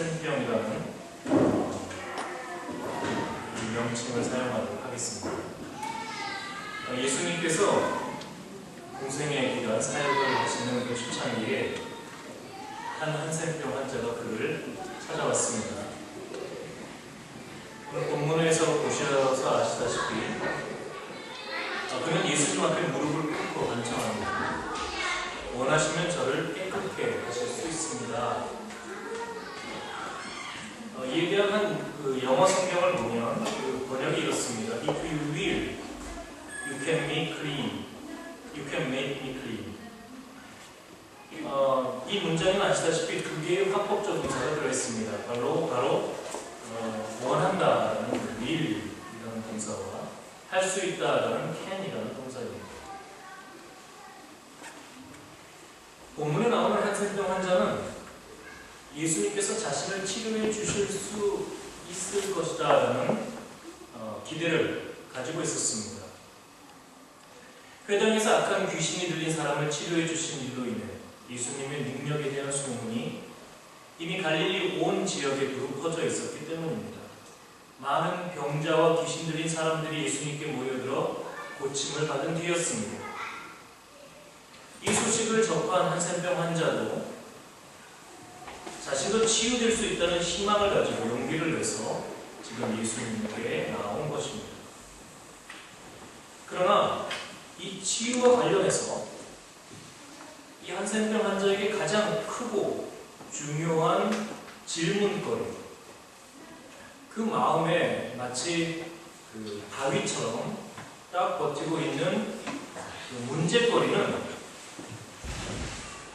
한센병이라는 명칭을 사용하도록 하겠습니다. 예수님께서 공생의 기간 사역을 하시는 그 초창기에 한 한센병 환자가 그를 찾아왔습니다. 오늘 본문에서 보셔서 아시다시피 그는 예수님 앞에 무릎을 꿇고 간청합니다. 원하시면 저를 깨끗게 하실 수 있습니다. 이에 대한 그 영어 성경을 보면 그 번역이 이렇습니다. If you will, you can make clean. You can make me clean. 이 문장에는 아시다시피 두 개의 화법적 동사가 들어있습니다. 바로 원한다라는 will이라는 동사와 할 수 있다라는 can이라는 동사입니다. 본문에 나오는 한센병 환자는 예수님께서 자신을 치료해 주실 수 있을 것이다라는 기대를 가지고 있었습니다. 회당에서 악한 귀신이 들린 사람을 치료해 주신 일로 인해 예수님의 능력에 대한 소문이 이미 갈릴리 온 지역에 두루 퍼져 있었기 때문입니다. 많은 병자와 귀신 들린 사람들이 예수님께 모여들어 고침을 받은 뒤였습니다. 이 소식을 접한 한센병 환자도 자신도 치유될 수 있다는 희망을 가지고 용기를 내서 지금 예수님께 나온 것입니다. 그러나 이 치유와 관련해서 이 한센병 환자에게 가장 크고 중요한 질문거리, 그 마음에 마치 그 바위처럼 딱 버티고 있는 그 문제거리는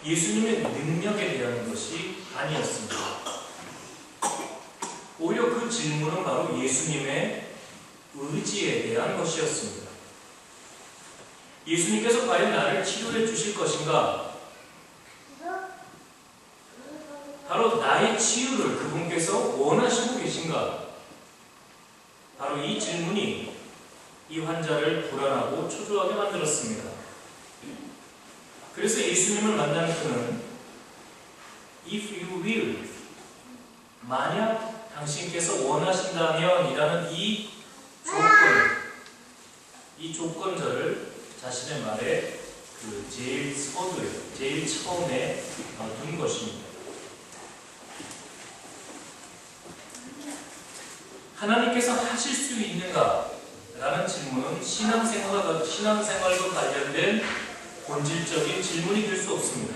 예수님의 능력에 대한 것이 아니었습니다. 오히려 그 질문은 바로 예수님의 의지에 대한 것이었습니다. 예수님께서 과연 나를 치료해 주실 것인가? 바로 나의 치유를 그분께서 원하시고 계신가? 바로 이 질문이 이 환자를 불안하고 초조하게 만들었습니다. 그래서 예수님을 만난 그는 If you will, 만약 당신께서 원하신다면 이라는 이 조건절을 자신의 말에 그 제일 서두에, 제일 처음에 둔 것입니다. 하나님께서 하실 수 있는가? 라는 질문은 신앙생활과 관련된 본질적인 질문이 될 수 없습니다.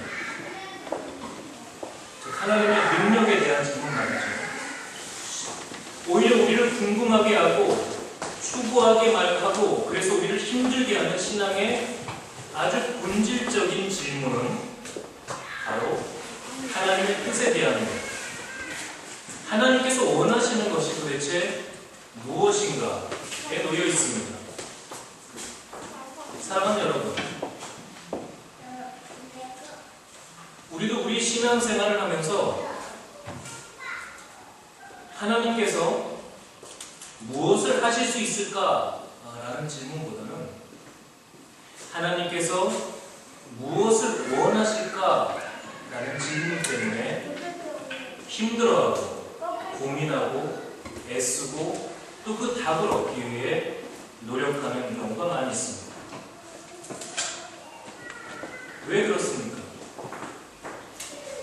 즉, 하나님의 능력에 대한 질문 말이죠. 오히려 우리를 궁금하게 하고 추구하게 하고 그래서 우리를 힘들게 하는 신앙의 아주 본질적인 질문은 바로 하나님의 뜻에 대한 것. 하나님께서 원하시는 것이 도대체 무엇인가에 놓여 있습니다. 사랑하는 여러분, 우리도 우리 신앙생활을 하면서 하나님께서 무엇을 하실 수 있을까라는 질문보다는 하나님께서 무엇을 원하실까라는 질문 때문에 힘들어하고 고민하고 애쓰고 또 그 답을 얻기 위해 노력하는 경우가 많이 있습니다. 왜 그렇습니까?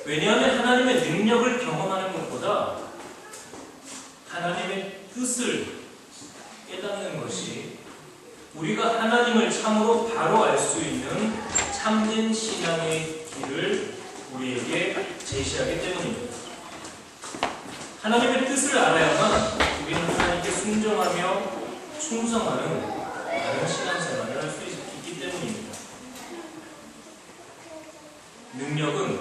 왜냐하면 하나님의 능력을 경험하는 것보다 하나님의 뜻을 깨닫는 것이 우리가 하나님을 참으로 바로 알 수 있는 참된 신앙의 길을 우리에게 제시하기 때문입니다. 하나님의 뜻을 알아야만 우리는 하나님께 순종하며 충성하는 다른 신앙생활을 할 수 있기 때문입니다. 능력은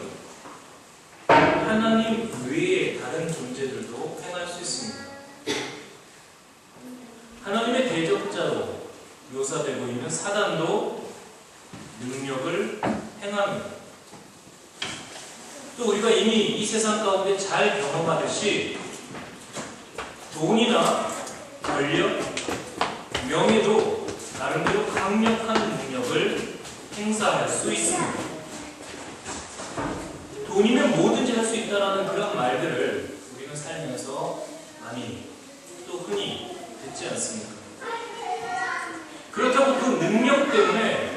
하나님 외의 다른 존재들도 행할 수 있습니다. 하나님의 대적자로 묘사되고 있는 사단도 능력을 행합니다. 또 우리가 이미 이 세상 가운데 잘 경험하듯이 돈이나 권력, 명예도 나름대로 강력한 능력을 행사할 수 있습니다. 돈이면 뭐든지 할 수 있다는 그런 말들을 우리가 하면서 많이 또 흔히 듣지 않습니까? 그렇다고 그 능력 때문에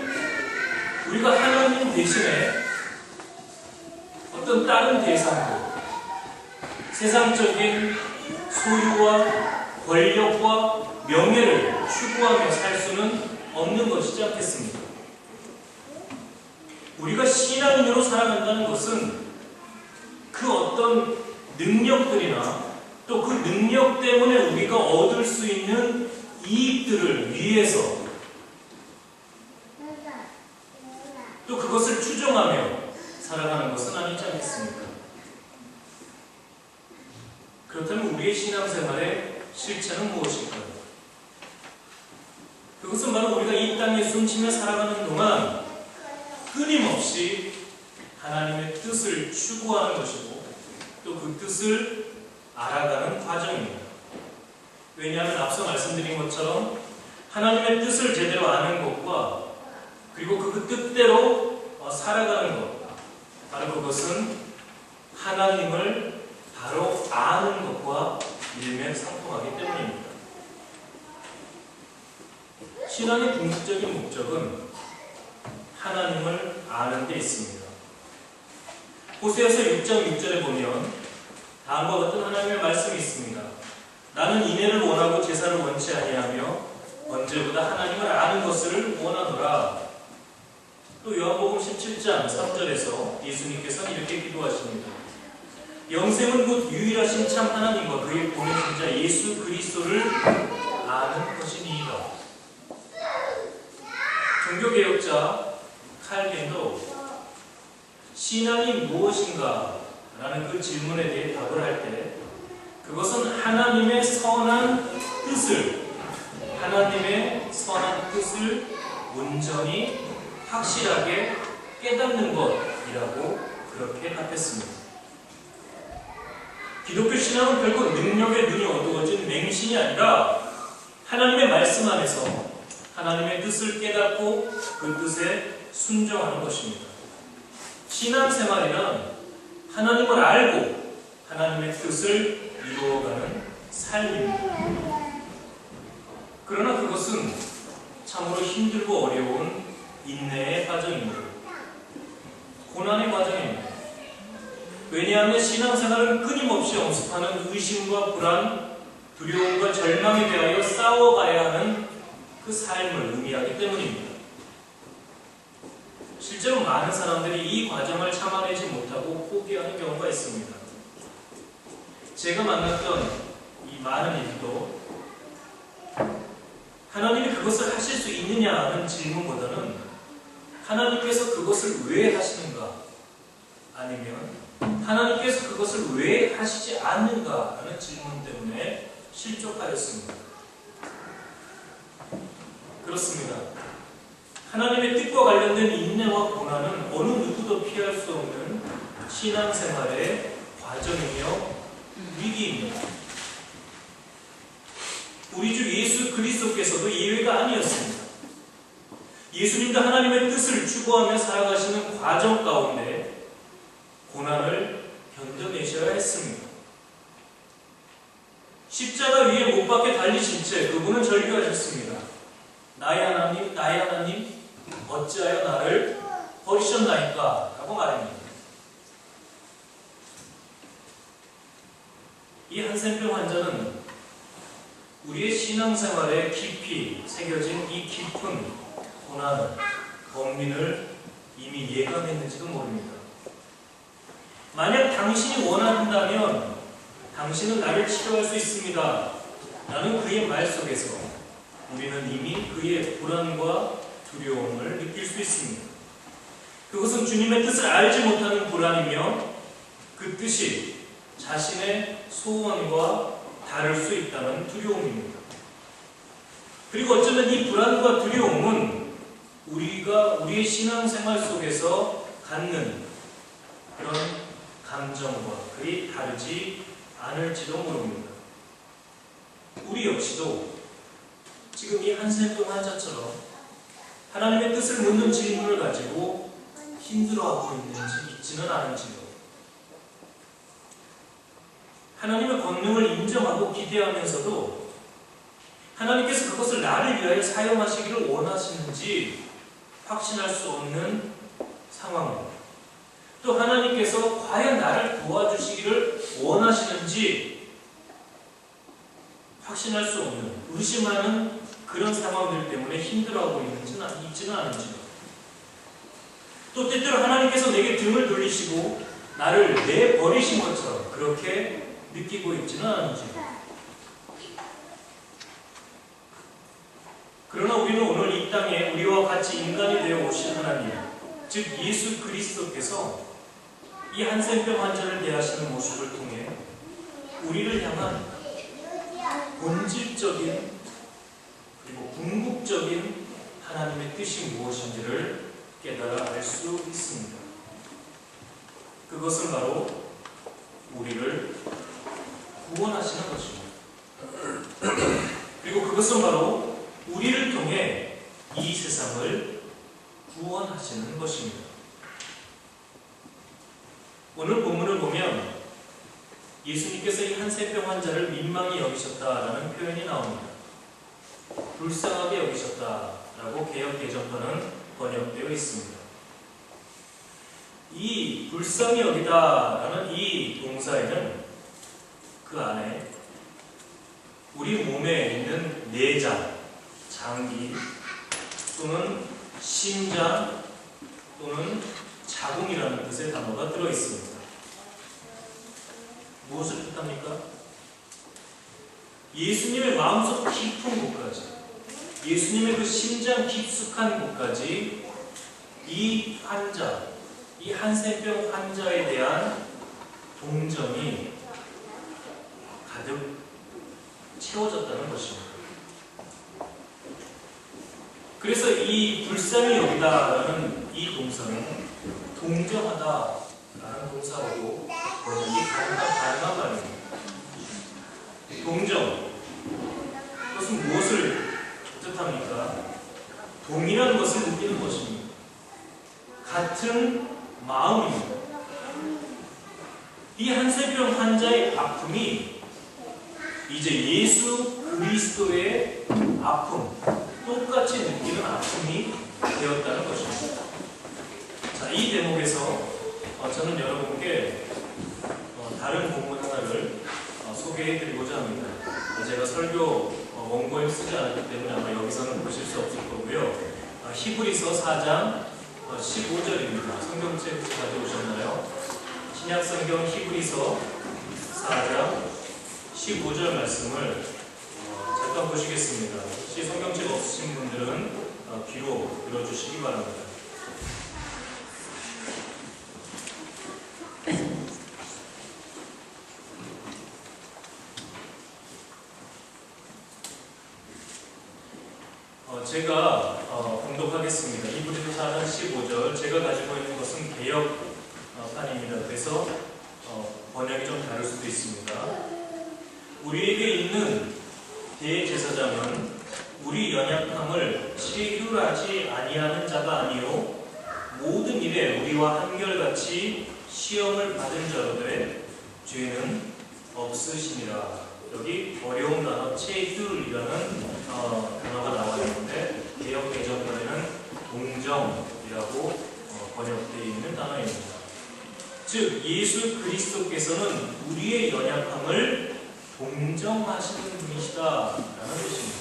우리가 하나님 대신에 어떤 다른 대상들, 세상적인 소유와 권력과 명예를 추구하며 살 수는 없는 것이지 않겠습니까? 우리가 신앙인으로 살아간다는 것은 그 어떤 능력들이나 또 그 능력 때문에 우리가 얻을 수 있는 이익들을 위해서 또 그것을 추정하며 살아가는 것은 아니지 않겠습니까? 그렇다면 우리의 신앙생활의 실체는 무엇일까요? 그것은 바로 우리가 이 땅에 숨쉬며 살아가는 동안 끊임없이 하나님의 뜻을 추구하는 것이고 또 그 뜻을 알아가는 과정입니다. 왜냐하면 앞서 말씀드린 것처럼 하나님의 뜻을 제대로 아는 것과 그리고 그 뜻대로 살아가는 것, 바로 그것은 하나님을 바로 아는 것과 일맥상통하기 때문입니다. 신앙의 궁극적인 목적은 하나님을 아는 데 있습니다. 호세아서 6장 6절에 보면 다음과 같은 하나님의 말씀이 있습니다. 나는 인애를 원하고 제사를 원치 아니하며 언제보다 하나님을 아는 것을 원하노라. 또 요한복음 17장 3절에서 예수님께서는 이렇게 기도하십니다. 영생은 곧 유일하신 참 하나님과 그의 보내신 자 예수 그리스도를 아는 것이니이다. 종교개혁자 칼빈도 신앙이 무엇인가? 라는 그 질문에 대해 답을 할 때 그것은 하나님의 선한 뜻을 온전히 확실하게 깨닫는 것이라고 그렇게 답했습니다. 기독교 신앙은 결국 능력의 눈이 어두워진 맹신이 아니라 하나님의 말씀 안에서 하나님의 뜻을 깨닫고 그 뜻에 순종하는 것입니다. 신앙생활이란 하나님을 알고 하나님의 뜻을 이루어가는 삶입니다. 그러나 그것은 참으로 힘들고 어려운 인내의 과정입니다. 고난의 과정입니다. 왜냐하면 신앙생활은 끊임없이 엄습하는 의심과 불안, 두려움과 절망에 대하여 싸워가야 하는 그 삶을 의미하기 때문입니다. 실제로 많은 사람들이 이 과정을 참아내지 못하고 포기하는 경우가 있습니다. 제가 만났던 이 많은 이들도 하나님이 그것을 하실 수 있느냐 하는 질문보다는 하나님께서 그것을 왜 하시는가, 아니면 하나님께서 그것을 왜 하시지 않는가 하는 질문 때문에 실족하였습니다. 그렇습니다. 하나님의 뜻과 관련된 인내와 고난은 어느 누구도 피할 수 없는 신앙생활의 과정이며 위기입니다. 우리 주 예수 그리스도께서도 예외가 아니었습니다. 예수님도 하나님의 뜻을 추구하며 살아가시는 과정 가운데 고난을 견뎌내셔야 했습니다. 십자가 위에 못 박혀 달리신 채 그분은 절규하셨습니다. 나의 하나님, 나의 하나님, 어찌하여 나를 버리셨나이까? 라고 말합니다. 이 한센병 환자는 우리의 신앙생활에 깊이 새겨진 이 깊은 고난을, 범민을 이미 예감했는지도 모릅니다. 만약 당신이 원한다면 당신은 나를 치료할 수 있습니다. 라는 그의 말 속에서 우리는 이미 그의 불안과 두려움을 느낄 수 있습니다. 그것은 주님의 뜻을 알지 못하는 불안이며 그 뜻이 자신의 소원과 다를 수 있다는 두려움입니다. 그리고 어쩌면 이 불안과 두려움은 우리가 우리의 신앙생활 속에서 갖는 그런 감정과 그리 다르지 않을지도 모릅니다. 우리 역시도 지금 이 한센병 환자처럼 하나님의 뜻을 묻는 질문을 가지고 힘들어하고 있는지 있지는 않은지요. 하나님의 권능을 인정하고 기대하면서도 하나님께서 그것을 나를 위하여 사용하시기를 원하시는지 확신할 수 없는 상황입니다. 또 하나님께서 과연 나를 도와주시기를 원하시는지 확신할 수 없는, 의심하는 그런 상황들 때문에 힘들어하고 있지는 않은지, 또 때때로 하나님께서 내게 등을 돌리시고 나를 내버리신 것처럼 그렇게 느끼고 있지는 않은지. 그러나 우리는 오늘 이 땅에 우리와 같이 인간이 되어 오신 하나님, 즉 예수 그리스도께서 이 한센병 환자를 대하시는 모습을 통해 우리를 향한 본질적인 그리고 궁극적인 하나님의 뜻이 무엇인지를 깨달아 알 수 있습니다. 그것은 바로 우리를 구원하시는 것입니다. 그리고 그것은 바로 우리를 통해 이 세상을 구원하시는 것입니다. 오늘 본문을 보면 예수님께서 이 한센병 환자를 민망히 여기셨다라는 표현이 나옵니다. 불쌍하게 여기셨다라고 개역 개정판은 번역되어 있습니다. 이 불쌍히 여기다라는 이 동사에는 그 안에 우리 몸에 있는 내장, 장기 또는 심장 또는 자궁이라는 뜻의 단어가 들어있습니다. 무엇을 뜻합니까? 예수님의 마음속 깊은 곳까지, 예수님의 그 심장 깊숙한 곳까지 이 환자, 이 한센병 환자에 대한 동정이 가득 채워졌다는 것입니다. 그래서 이 불쌍히 여기다라는 이 동사는 동정하다라는 동사로도 번역이 가능한 말입니다. 동정, 그것은 무엇을 뜻합니까? 동일한 것을 느끼는 것입니다. 같은 마음입니다. 이 한센병 환자의 아픔이 이제 예수 그리스도의 아픔, 똑같이 느끼는 아픔이 되었다는 것입니다. 자, 이 대목에서 저는 여러분께 다른 본문 하나를 소개해드리고자 합니다. 제가 설교 원고에 쓰지 않았기 때문에 아마 여기서는 보실 수 없을 거고요. 히브리서 4장 15절입니다. 성경책 가져오셨나요? 신약성경 히브리서 4장 15절 말씀을 잠깐 보시겠습니다. 혹시 성경책 없으신 분들은 귀로 들어주시기 바랍니다. 제가 공독하겠습니다. 히브리서 4장 15절. 제가 가지고 있는 것은 개역판입니다. 그래서 번역이 좀 다를 수도 있습니다. 우리에게 있는 대제사장은 우리 연약함을 체휼하지 아니하는 자가 아니요 모든 일에 우리와 한결같이 시험을 받은 자로되 죄는 없으시니라. 여기 어려운 단어 체휼이라는 단어가 나와 있는데 개역 개정판에는 동정이라고 번역되어 있는 단어입니다. 즉 예수 그리스도께서는 우리의 연약함을 동정하시는 분이시다라는 뜻입니다.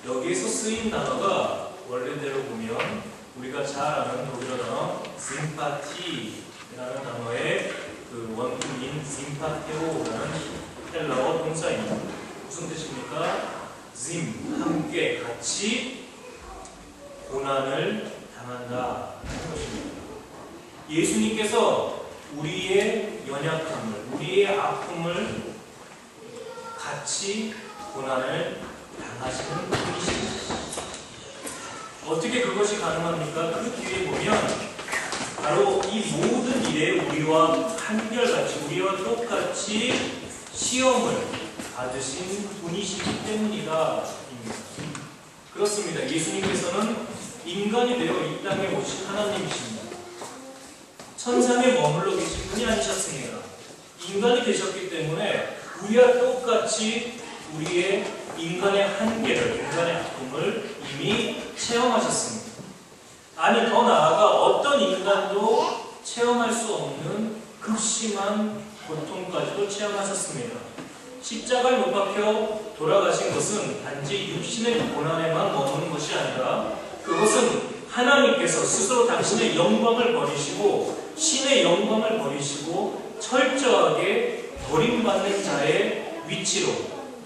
여기에서 쓰인 단어가 원래대로 보면 우리가 잘 아는 독일어 단어 심파티라는 단어의 그 원문인 심파테오라는 헬라어 동사입니다. 무슨 뜻입니까? 짐, 함께 같이 고난을 당한다 하는 것입니다. 예수님께서 우리의 연약함을, 우리의 아픔을 같이 고난을 당하시는 분이십니다. 어떻게 그것이 가능합니까? 그 뒤에 보면 바로 이 모든 일에 우리와 한결같이, 우리와 똑같이 시험을 받으신 분이시기 때문이다. 그렇습니다. 예수님께서는 인간이 되어 이 땅에 오신 하나님이십니다. 천상에 머물러 계신 분이 아니셨습니다. 인간이 되셨기 때문에 우리와 똑같이 우리의 인간의 한계를, 인간의 아픔을 이미 체험하셨습니다. 아니, 더 나아가 어떤 인간도 체험할 수 없는 극심한 고통까지도 체험하셨습니다. 십자가에 못 박혀 돌아가신 것은 단지 육신의 고난에만 머무는 것이 아니라 그것은 하나님께서 스스로 당신의 영광을 버리시고 신의 영광을 버리시고 철저하게 버림받는 자의 위치로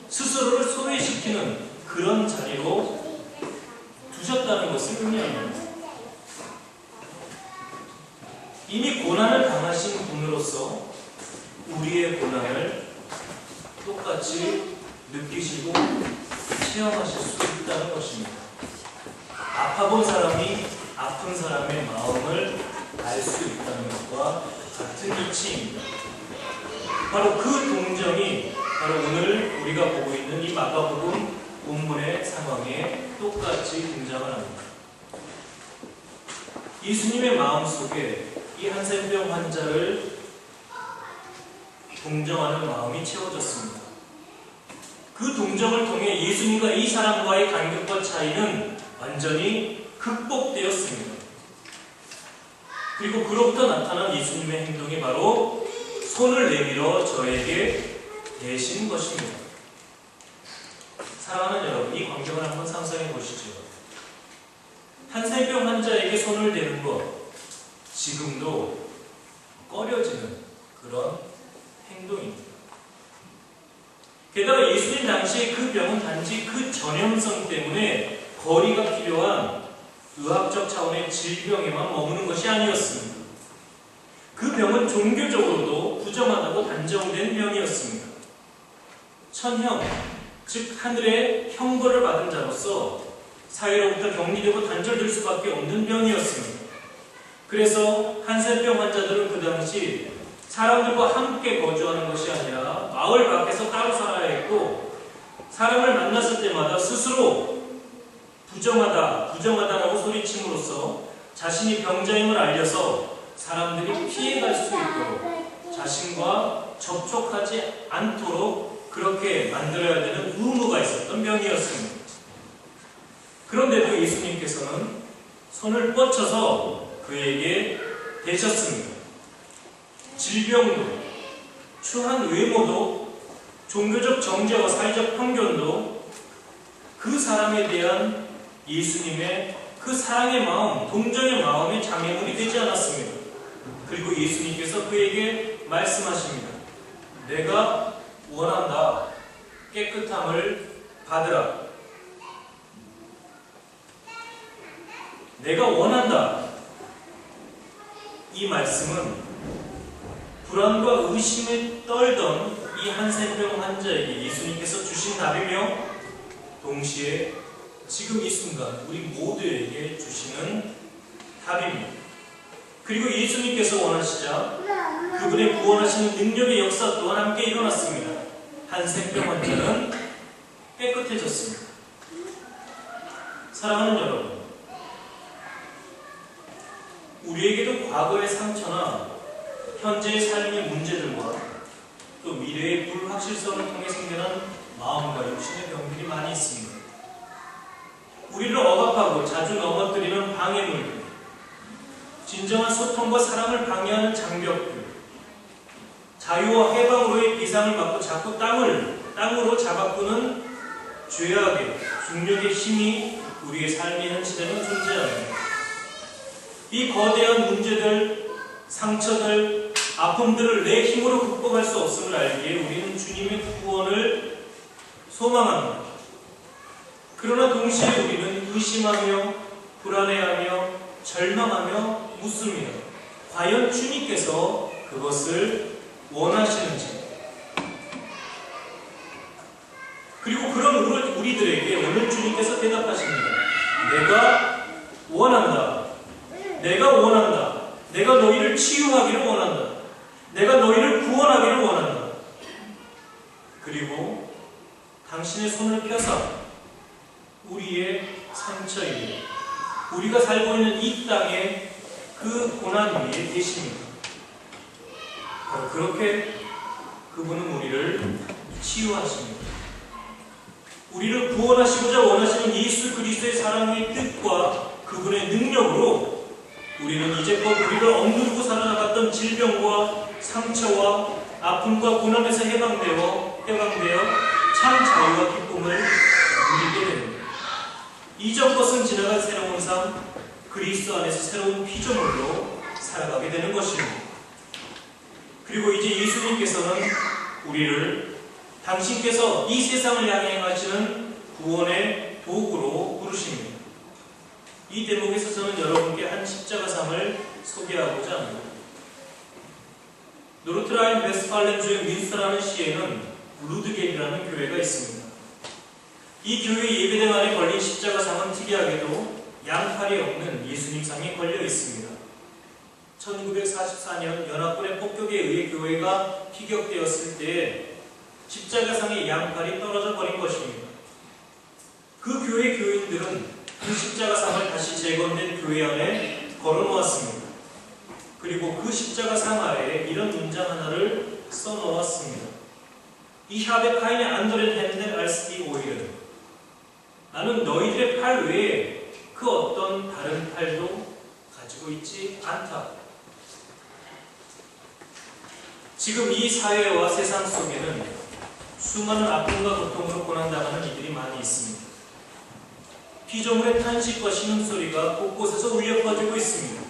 스스로를 소외시키는 그런 자리로 두셨다는 것을 의미합니다. 이미 고난을 당하신 분으로서 우리의 고난을 똑같이 느끼시고 체험하실 수 있다는 것입니다. 아파본 사람이 아픈 사람의 마음을 알 수 있다는 것과 같은 이치입니다. 바로 그 동정이 바로 오늘 우리가 보고 있는 이 마가복음 본문의 상황에 똑같이 등장을 합니다. 예수님의 마음속에 이 한센병 환자를 동정하는 마음이 채워졌습니다. 그 동정을 통해 예수님과 이 사람과의 간격과 차이는 완전히 극복되었습니다. 그리고 그로부터 나타난 예수님의 행동이 바로 손을 내밀어 저에게 대신 것입니다. 사랑하는 여러분, 이 광경을 한번 상상해 보시죠. 한센병 환자에게 손을 대는 것, 지금도 꺼려지는 그런 행동입니다. 게다가 예수님 당시에 그 병은 단지 그 전염성 때문에 거리가 필요한 의학적 차원의 질병에만 머무는 것이 아니었습니다. 그 병은 종교적으로도 부정하다고 단정된 병이었습니다. 천형, 즉 하늘의 형벌을 받은 자로서 사회로부터 격리되고 단절될 수밖에 없는 병이었습니다. 그래서 한센병 환자들은 그 당시 사람들과 함께 거주하는 것이 아니라 마을 밖에서 따로 살아야 했고, 사람을 만났을 때마다 스스로 부정하다라고 소리침으로써 자신이 병자임을 알려서 사람들이 피해갈 수 있도록 자신과 접촉하지 않도록 그렇게 만들어야 되는 의무가 있었던 병이었습니다. 그런데도 예수님께서는 손을 뻗쳐서 그에게 대셨습니다. 질병도, 추한 외모도, 종교적 정죄와 사회적 편견도 그 사람에 대한 예수님의 그 사랑의 마음, 동정의 마음에 장애물이 되지 않았습니다. 그리고 예수님께서 그에게 말씀하십니다. 내가 원한다. 깨끗함을 받으라. 내가 원한다. 이 말씀은 불안과 의심에 떨던 이 한센병 환자에게 예수님께서 주신 답이며 동시에 지금 이 순간 우리 모두에게 주시는 답입니다. 그리고 예수님께서 원하시자 그분의 구원하시는 능력의 역사 또한 함께 일어났습니다. 한센병 환자는 깨끗해졌습니다. 사랑하는 여러분, 우리에게도 과거의 상처나 현재의 삶의 문제들과 또 미래의 불확실성을 통해 생겨난 마음과 육신의 병들이 많이 있습니다. 우리를 억압하고 자주 넘어뜨리는 방해물들, 진정한 소통과 사랑을 방해하는 장벽들, 자유와 해방으로의 비상을 막고 자꾸 땅으로 잡아꾸는 죄악의 중력의 힘이 우리의 삶의 현실에는 존재합니다. 이 거대한 문제들, 상처들, 아픔들을 내 힘으로 극복할 수 없음을 알기에 우리는 주님의 구원을 소망합니다. 그러나 동시에 우리는 의심하며 불안해하며 절망하며 묻습니다. 과연 주님께서 그것을 원하시는지. 그리고 그런 우리들에게 오늘 주님께서 대답하십니다. 내가 원한다. 내가 원한다. 내가 너희를 치유하기를 원한다. 내가 너희를 구원하기를 원한다. 그리고 당신의 손을 펴서 우리의 상처에, 우리가 살고 있는 이 땅에 그 고난 위에 계십니다. 바로 그렇게 그분은 우리를 치유하십니다. 우리를 구원하시고자 원하시는 예수 그리스도의 사랑의 뜻과 그분의 능력으로 우리는 이제껏 우리를 억누르고 살아나갔던 질병과 상처와 아픔과 고난에서 해방되어 참 자유와 기쁨을 누리게 됩니다. 이전 것은 지나간 새로운 삶, 그리스도 안에서 새로운 피조물로 살아가게 되는 것입니다. 그리고 이제 예수님께서는 우리를 당신께서 이 세상을 향해 행하시는 구원의 도구로 부르십니다. 이 대목에서 저는 여러분께 한 십자가 삶을 소개하고자 합니다. 노르트라인 웨스트팔렌주의 윈스터라는 시에는 루드겔이라는 교회가 있습니다. 이 교회 예배당 안에 걸린 십자가 상은 특이하게도 양팔이 없는 예수님 상에 걸려 있습니다. 1944년 연합군의 폭격에 의해 교회가 피격되었을 때에 십자가상의 양팔이 떨어져 버린 것입니다. 그 교회 교인들은 그 십자가상을 다시 재건된 교회 안에 걸어놓았습니다. 그리고 그 십자가상 아래에 이런 문장 하나를 써놓았습니다. Ich habe keine anderen Hände als die eure. 나는 너희들의 팔 외에 그 어떤 다른 팔도 가지고 있지 않다. 지금 이 사회와 세상 속에는 수많은 아픔과 고통으로 고난당하는 이들이 많이 있습니다. 피조물의 탄식과 신음소리가 곳곳에서 울려 퍼지고 있습니다.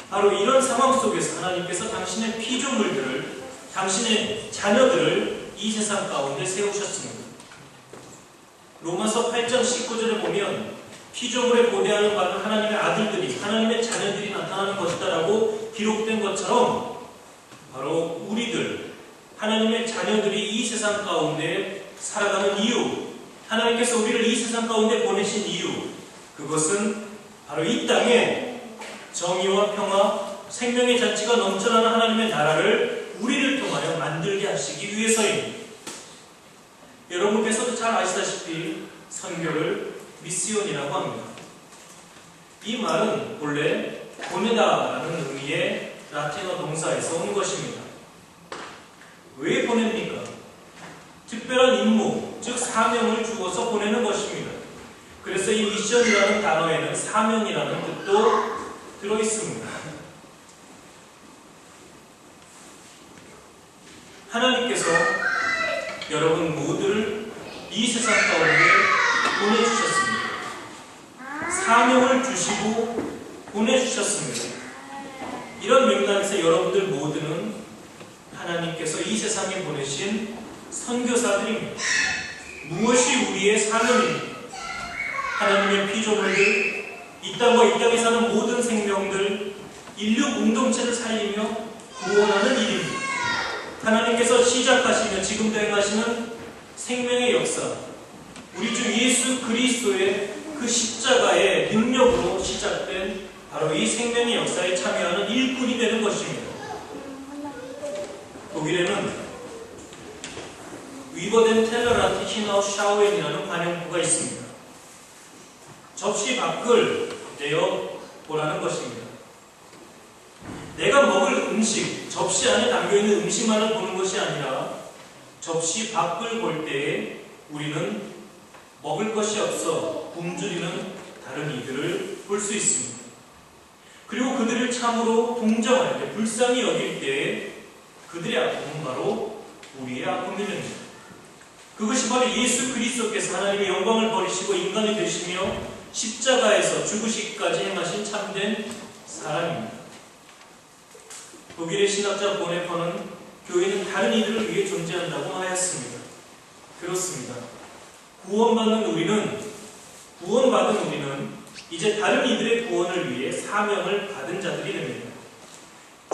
바로 이런 상황 속에서 하나님께서 당신의 피조물들을, 당신의 자녀들을 이 세상 가운데 세우셨습니다. 로마서 8장 19절에 보면 피조물에 고대하는 바는 하나님의 아들들이, 하나님의 자녀들이 나타나는 것이다라고 기록된 것처럼 바로 우리들, 하나님의 자녀들이 이 세상 가운데 살아가는 이유, 하나님께서 우리를 이 세상 가운데 보내신 이유, 그것은 바로 이 땅에 정의와 평화, 생명의 잔치가 넘쳐나는 하나님의 나라를 우리를 통하여 만들게 하시기 위해서입니다. 여러분께서도 잘 아시다시피 선교를 미시온이라고 합니다. 이 말은 본래 보내다라는 의미의 라틴어 동사에서 온 것입니다. 왜 보냅니까? 특별한 임무, 즉 사명을 주어서 보내는 것입니다. 그래서 이 미션이라는 단어에는 사명이라는 뜻도 들어있습니다. 하나님께서 여러분 모두를 이 세상 가운데 보내주셨습니다. 사명을 주시고 보내주셨습니다. 이런 맥락에서 여러분들 모두는 하나님께서 이 세상에 보내신 선교사들입니다. 무엇이 우리의 사명입니까? 하나님의 피조물들, 이 땅과 이 땅에 사는 모든 생명들, 인류 공동체를 살리며 구원하는 일입니다. 하나님께서 시작하시며 지금도 행하시는 생명의 역사, 우리 주 예수 그리스도의 그 십자가의 능력으로 시작된 바로 이 생명의 역사에 참여하는 일꾼이 되는 것입니다. 독일에는 위버덴 텔러란트 히나우 샤우엔이라는 관용구가 있습니다. 접시 밖을 내어 보라는 것입니다. 내가 먹을 음식, 접시 안에 담겨있는 음식만을 보는 것이 아니라 접시 밖을 볼 때에 우리는 먹을 것이 없어 굶주리는 다른 이들을 볼 수 있습니다. 그리고 그들을 참으로 동정할 때, 불쌍히 여길 때에 그들의 아픔은 바로 우리의 아픔이 됩니다. 그것이 바로 예수 그리스도께서 하나님의 영광을 버리시고 인간이 되시며 십자가에서 죽으시기까지 행하신 참된 사랑입니다. 독일의 신학자 보네퍼는 교회는 다른 이들을 위해 존재한다고 하였습니다. 그렇습니다. 구원받은 우리는 이제 다른 이들의 구원을 위해 사명을 받은 자들이 됩니다.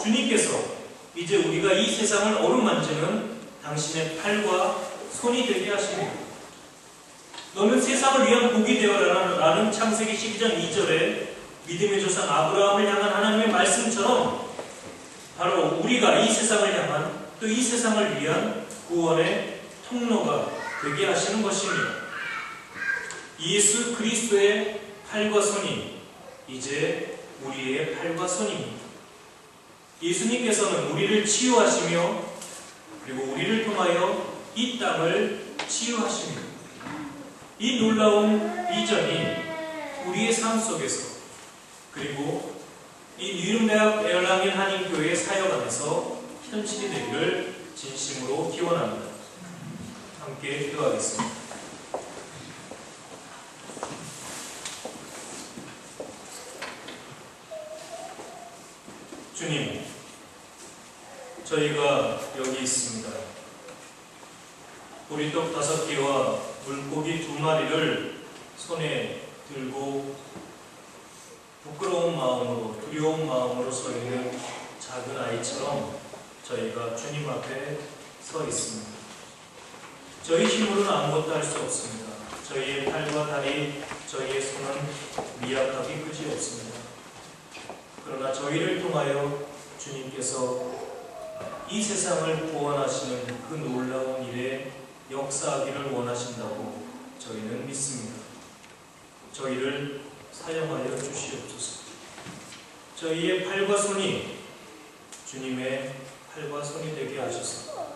주님께서 이제 우리가 이 세상을 어루만지는 당신의 팔과 손이 되게 하십니다. 너는 세상을 위한 복이 되어라 라는 창세기 12장 2절에 믿음의 조상 아브라함을 향한 하나님의 말씀처럼 바로 우리가 이 세상을 향한, 또 이 세상을 위한 구원의 통로가 되게 하시는 것입니다. 예수 그리스도의 팔과 손이 이제 우리의 팔과 손입니다. 예수님께서는 우리를 치유하시며 그리고 우리를 통하여 이 땅을 치유하십니다. 이 놀라운 비전이 우리의 삶 속에서 그리고 이 뉘른베르크 에얼랑인 한인교회 사역 안에서 현실이 되기를 진심으로 기원합니다. 함께 기도하겠습니다. 주님, 저희가 여기 있습니다. 보리떡 5개와 물고기 2마리를 손에 들고 부끄러운 마음으로, 두려운 마음으로 서 있는 작은 아이처럼 저희가 주님 앞에 서 있습니다. 저희 힘으로는 아무것도 할 수 없습니다. 저희의 팔과 다리, 저희의 손은 미약하기 그지없습니다. 그러나 저희를 통하여 주님께서 이 세상을 구원하시는 그 놀라운 일에 역사하기를 원하신다고 저희는 믿습니다. 저희를 사용하여 주시옵소서. 저희의 팔과 손이 주님의 팔과 손이 되게 하셔서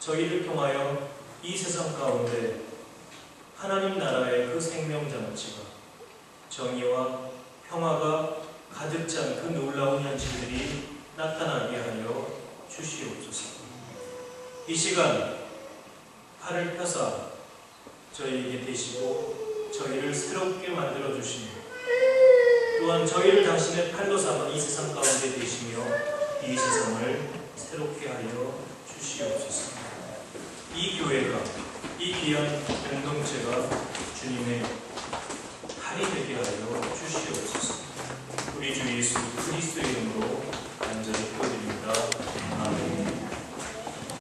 저희를 통하여 이 세상 가운데 하나님 나라의 그 생명장치가 정의와 평화가 가득 찬 그 놀라운 현실들이 나타나게 하여 주시옵소서. 이 시간 팔을 펴사 저희에게 되시고 저희를 새롭게 만들어 주시며 또한 저희를 당신의 팔로 삼아 이 세상 가운데 되시며 이 세상을 새롭게 하여 주시옵소서. 이 교회가, 이 귀한 공동체가 주님의